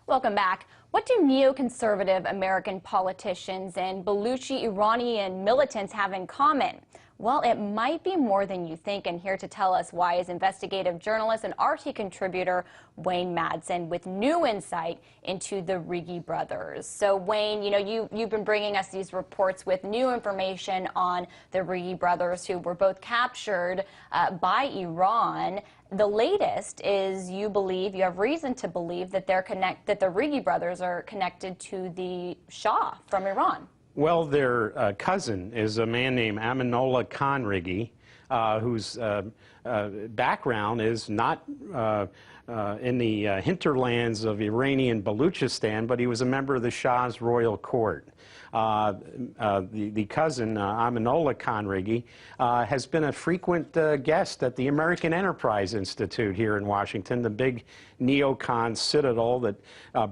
Welcome back. What do neoconservative American politicians and Baluchi Iranian militants have in common? Well, it might be more than you think, and here to tell us why is investigative journalist and RT contributor Wayne Madsen with new insight into the Rigi brothers. So Wayne, you've been bringing us these reports with new information on the Rigi brothers who were both captured by Iran. The latest is you have reason to believe that that the Rigi brothers are connected to the Shah from Iran. Well, their cousin is a man named Amanullah Khan Rigi, whose background is not in the hinterlands of Iranian Baluchistan, but he was a member of the Shah's royal court. The cousin, Amanullah Khan Rigi, has been a frequent guest at the American Enterprise Institute here in Washington, the big NeoCon's citadel that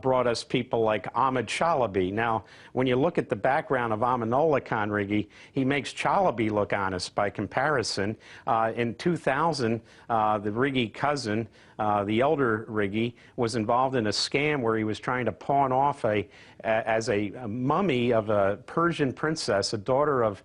brought us people like Ahmad Chalabi. Now, when you look at the background of Amanullah Khan Rigi, he makes Chalabi look honest by comparison. In 2000, the Rigi cousin, the elder Rigi, was involved in a scam where he was trying to pawn off as a mummy of a Persian princess, a daughter of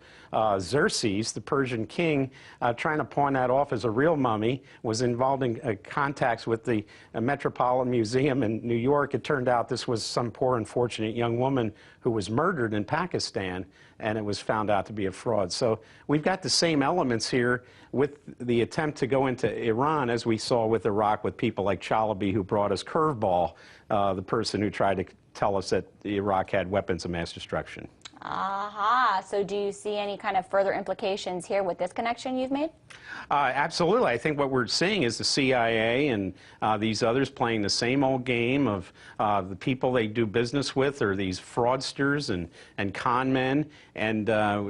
Xerxes, the Persian king, trying to pawn that off as a real mummy, was involved in contacts with the Metropolitan Museum in New York. It turned out this was some poor, unfortunate young woman who was murdered in Pakistan, and it was found out to be a fraud. So we've got the same elements here with the attempt to go into Iran, as we saw with Iraq, with people like Chalabi, who brought us Curveball, the person who tried to tell us that Iraq had weapons of mass destruction. Aha. So do you see any kind of further implications here with this connection you've made? Absolutely. I think what we're seeing is the CIA and these others playing the same old game of the people they do business with are these fraudsters and con men, and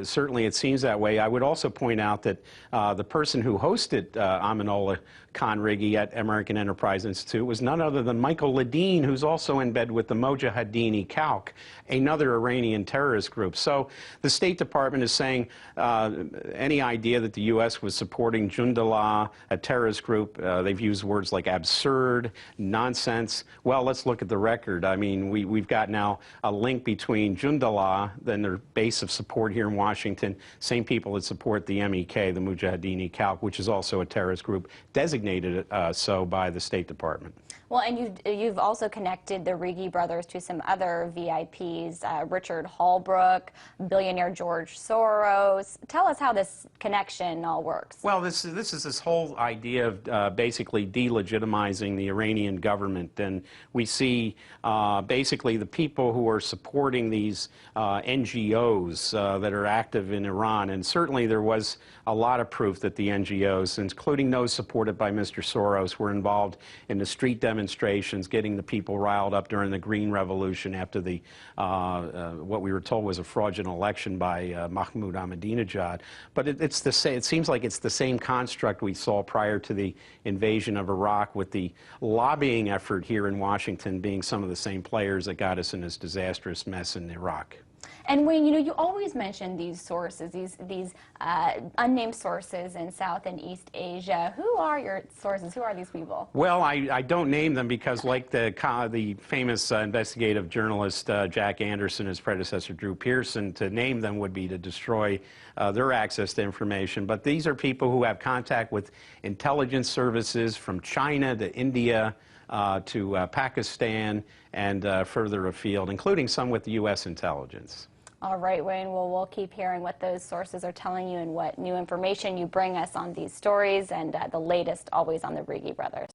certainly it seems that way. I would also point out that the person who hosted Amanullah Khan Rigi at American Enterprise Institute was none other than Michael Ledeen, who's also in bed with the Mojahedin Khalq, another Iranian terrorist group. So the State Department is saying any idea that the U.S. was supporting Jundallah, a terrorist group, they've used words like absurd, nonsense. Well, let's look at the record. I mean, we've got now a link between Jundallah and their base of support here in Washington, same people that support the MEK, the Mujahedin Khalq, which is also a terrorist group, designated so by the State Department. Well, and you've also connected the Rigi brothers to some other VIPs, Richard Holbrooke, billionaire George Soros. Tell us how this connection all works. Well, this is this whole idea of basically delegitimizing the Iranian government, and we see basically the people who are supporting these NGOs that are active in Iran, and certainly there was a lot of proof that the NGOs, including those supported by Mr. Soros, were involved in the street demonstrations, getting the people riled up during the Green Revolution after the what we were told was a fraudulent election by Mahmoud Ahmadinejad. But it's the same. It seems like it's the same construct we saw prior to the invasion of Iraq, with the lobbying effort here in Washington being some of the same players that got us in this disastrous mess in Iraq. And Wayne, you always mention these sources, these unnamed sources in South and East Asia. Who are your sources? Who are these people? Well, I don't name them because, like the famous investigative journalist Jack Anderson, his predecessor Drew Pearson, to name them would be to destroy their access to information. But these are people who have contact with intelligence services from China to India, to Pakistan and further afield, including some with the U.S. intelligence. All right, Wayne. Well, we'll keep hearing what those sources are telling you and what new information you bring us on these stories, and the latest always on the Rigi brothers.